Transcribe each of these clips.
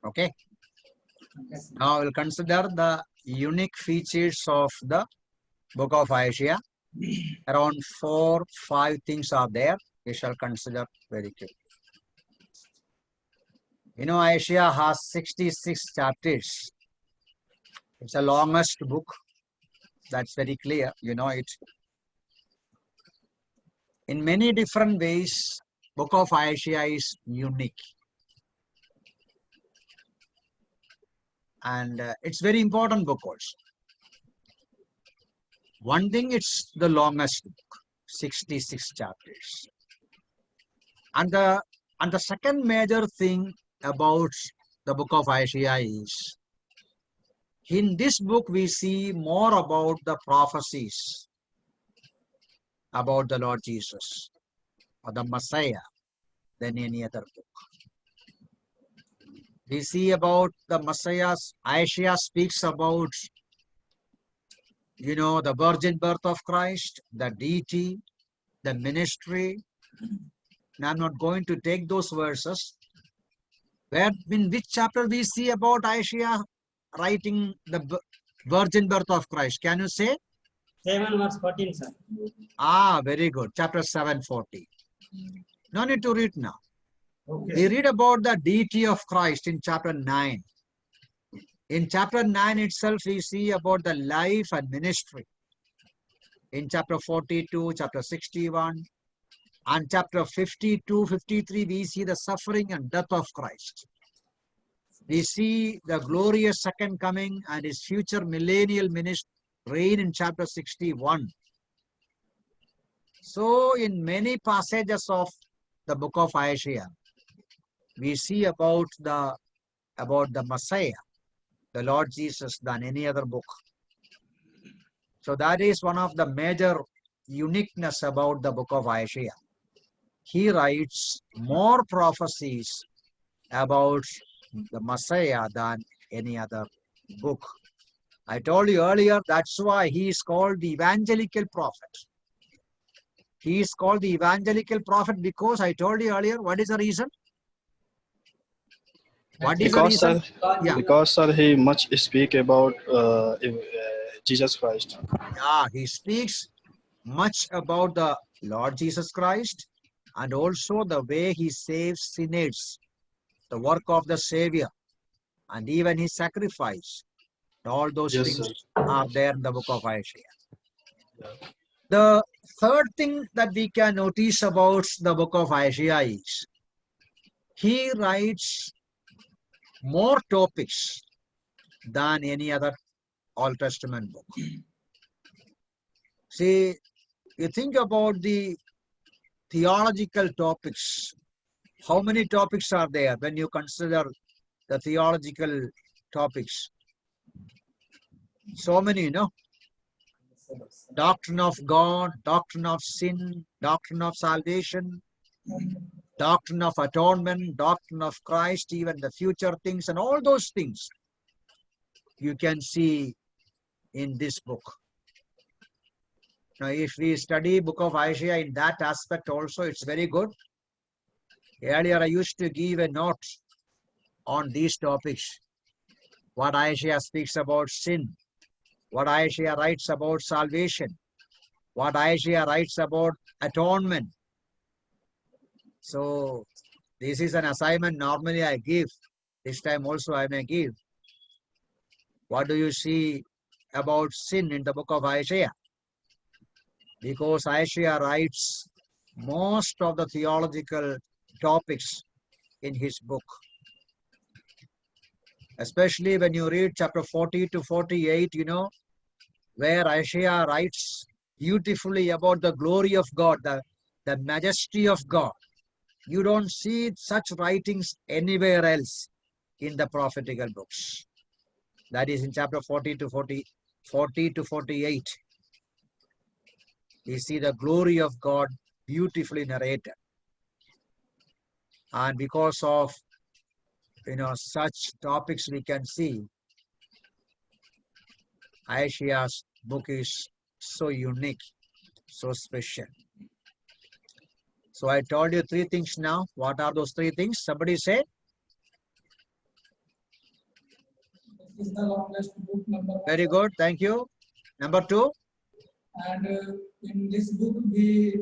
Okay. Now we'll consider the unique features of the book of Isaiah. Around 4-5 things are there. We shall consider very quickly. You know, Isaiah has 66 chapters. It's the longest book. That's very clear. You know it. In many different ways, book of Isaiah is unique. And it's very important book also. One thing, it's the longest book, 66 chapters. And the second major thing about the book of Isaiah is, in this book we see more about the prophecies about the Lord Jesus or the Messiah than any other book. We see about the Messiah. Isaiah speaks about, you know, the virgin birth of Christ, the deity, the ministry. And I'm not going to take those verses. Where, in which chapter we see about Isaiah writing the virgin birth of Christ? Can you say? 7 verse 14, sir. Ah, very good. Chapter 7:40. No need to read now. Okay. We read about the deity of Christ in chapter 9. In chapter 9 itself, we see about the life and ministry. In chapter 42, chapter 61, and chapter 52, 53, we see the suffering and death of Christ. We see the glorious second coming and his future millennial ministry reign in chapter 61. So, in many passages of the book of Isaiah, we see about the Messiah, the Lord Jesus, than any other book. So that is one of the major uniqueness about the book of Isaiah. He writes more prophecies about the Messiah than any other book. I told you earlier, that's why he is called the evangelical prophet. He is called the evangelical prophet because I told you earlier, what is the reason? What is the reason? Because sir, he much speak about Jesus Christ. Yeah, he speaks much about the Lord Jesus Christ and also the way he saves sinners, the work of the Savior, and even his sacrifice. All those Yes, things sir. are there in the book of Isaiah. The third thing that we can notice about the book of Isaiah is, he writes more topics than any other Old Testament book. See, you think about the theological topics. How many topics are there when you consider the theological topics? So many, you know. Doctrine of God, doctrine of sin, doctrine of salvation, doctrine of atonement, doctrine of Christ, even the future things, and all those things you can see in this book. Now, if we study book of Isaiah in that aspect also, it's very good. Earlier, I used to give a note on these topics. What Isaiah speaks about sin, what Isaiah writes about salvation, what Isaiah writes about atonement. So, this is an assignment normally I give. This time also I may give. What do you see about sin in the book of Isaiah? Because Isaiah writes most of the theological topics in his book. Especially when you read chapter 40 to 48, you know, where Isaiah writes beautifully about the glory of God, the majesty of God. You don't see such writings anywhere else in the prophetical books. That is in chapter 40 to 48. We see the glory of God beautifully narrated. And because of, you know, such topics we can see, Isaiah's book is so unique, so special. So I told you three things now. What are those three things? Somebody say? is the longest book, number one. Very good. Thank you. Number 2. And in this book, we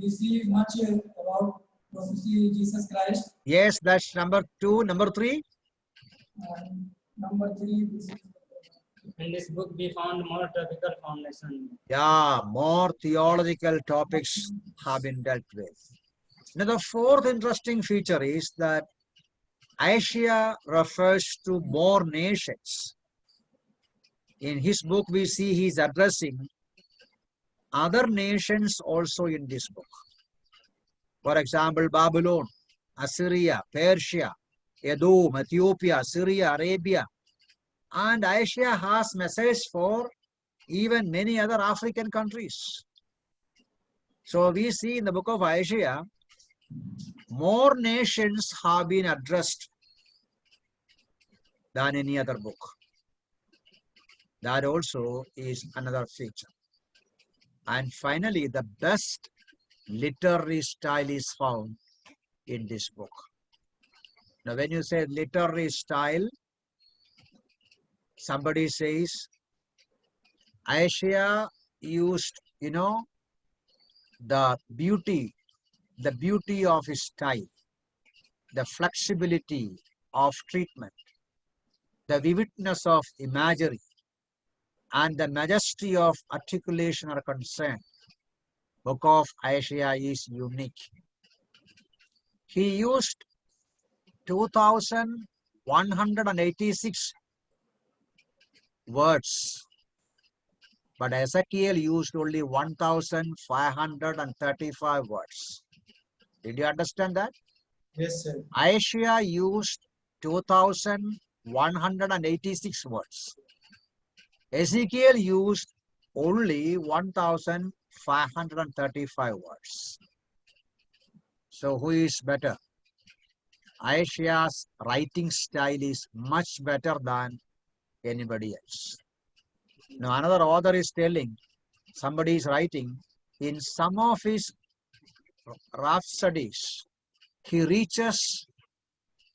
see much about prophecy Jesus Christ. Yes, that's number 2. Number 3. And number 3, In this book, we found more topical foundation. Yeah, more theological topics have been dealt with. Now, the 4th interesting feature is that Isaiah refers to more nations. In his book, we see he's addressing other nations also in this book. For example, Babylon, Assyria, Persia, Edom, Ethiopia, Syria, Arabia. And Isaiah has message for even many other African countries. So we see in the book of Isaiah, more nations have been addressed than any other book. That also is another feature. And finally, the best literary style is found in this book. Now, when you say literary style, somebody says, Isaiah used, the beauty of his style, the flexibility of treatment, the vividness of imagery, and the majesty of articulation are concerned. Book of Isaiah is unique. He used 2,186 words, but Ezekiel used only 1,535 words. Did you understand that? yes, sir. Isaiah used 2,186 words. Ezekiel used only 1,535 words. So who is better? Isaiah's writing style is much better than anybody else. Now another author is telling, somebody is writing, in some of his rhapsodies, he reaches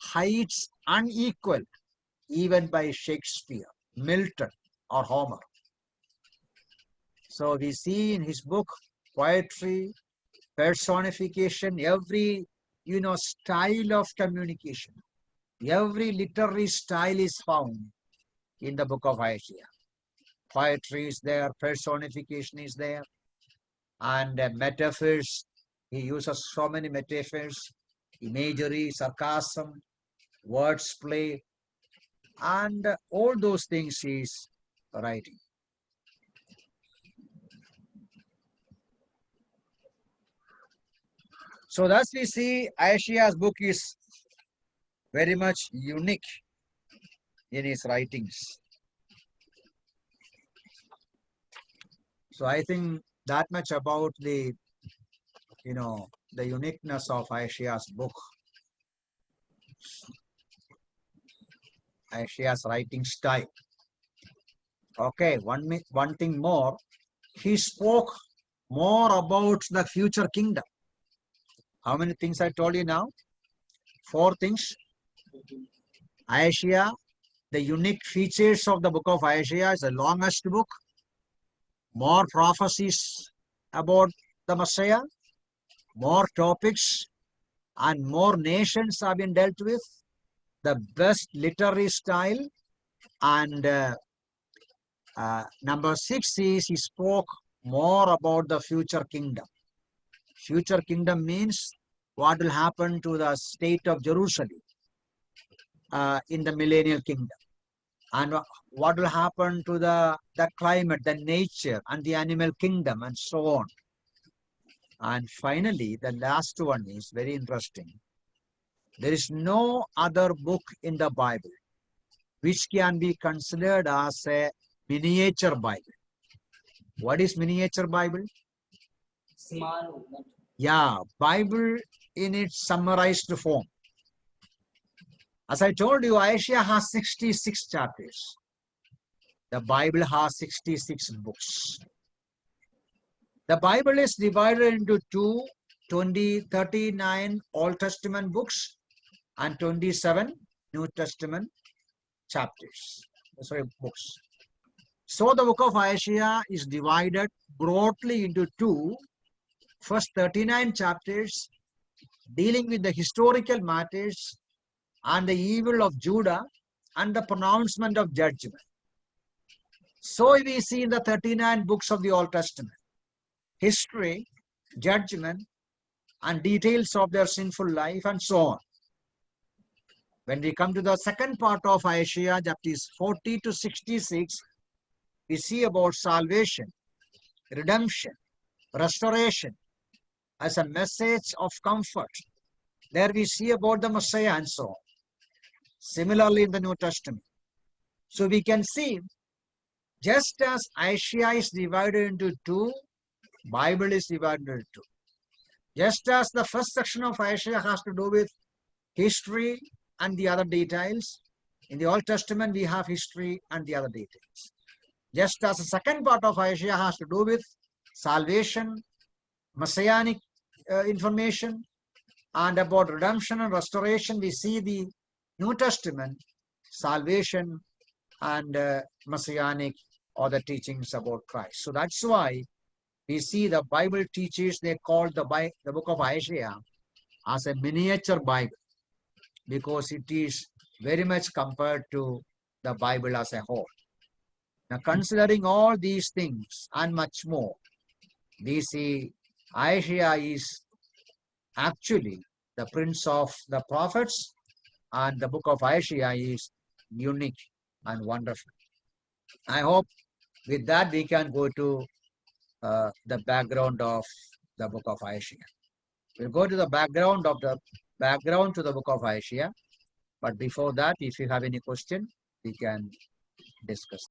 heights unequaled even by Shakespeare, Milton, or Homer. So we see in his book, poetry, personification, every, style of communication, every literary style is found in the book of Isaiah. Poetry is there, personification is there, and metaphors. He uses so many metaphors, imagery, sarcasm, words play, and all those things he is writing. So thus we see Isaiah's book is very much unique in his writings. So I think that much about the, the uniqueness of Isaiah's book. Isaiah's writing style. Okay, one thing more. He spoke more about the future kingdom. How many things I told you now? 4 things. Isaiah, the unique features of the book of Isaiah is the longest book. More prophecies about the Messiah, more topics, and more nations have been dealt with. The best literary style, and number 6 is he spoke more about the future kingdom. Future kingdom means what will happen to the state of Jerusalem in the millennial kingdom, and what will happen to the climate, the nature, and the animal kingdom, and so on. And finally, the last one is very interesting. There is no other book in the Bible which can be considered as a miniature Bible. What is miniature Bible? Small. Yeah, Bible in its summarized form. As I told you, Isaiah has 66 chapters. The Bible has 66 books. The Bible is divided into 39 Old Testament books and 27 New Testament chapters, sorry, books. So the book of Isaiah is divided broadly into two. First 39 chapters dealing with the historical matters and the evil of Judah and the pronouncement of judgment. So we see in the 39 books of the Old Testament, history, judgment, and details of their sinful life and so on. When we come to the second part of Isaiah, chapters 40 to 66, we see about salvation, redemption, restoration as a message of comfort. There we see about the Messiah and so on. Similarly in the New Testament. So we can see, just as Isaiah is divided into two, Bible is divided into two. Just as the first section of Isaiah has to do with history and the other details, in the Old Testament we have history and the other details. Just as the second part of Isaiah has to do with salvation, messianic information, and about redemption and restoration, we see the New Testament, salvation and messianic or the teachings about Christ. So that's why we see the Bible teachers, they call the book of Isaiah as a miniature Bible, because it is very much compared to the Bible as a whole. Now, considering all these things and much more, we see Isaiah is actually the prince of the prophets, and the book of Isaiah is unique and wonderful. I hope with that we can go to the background of the book of Isaiah. We'll go to the background to the book of Isaiah. But before that, if you have any question, we can discuss.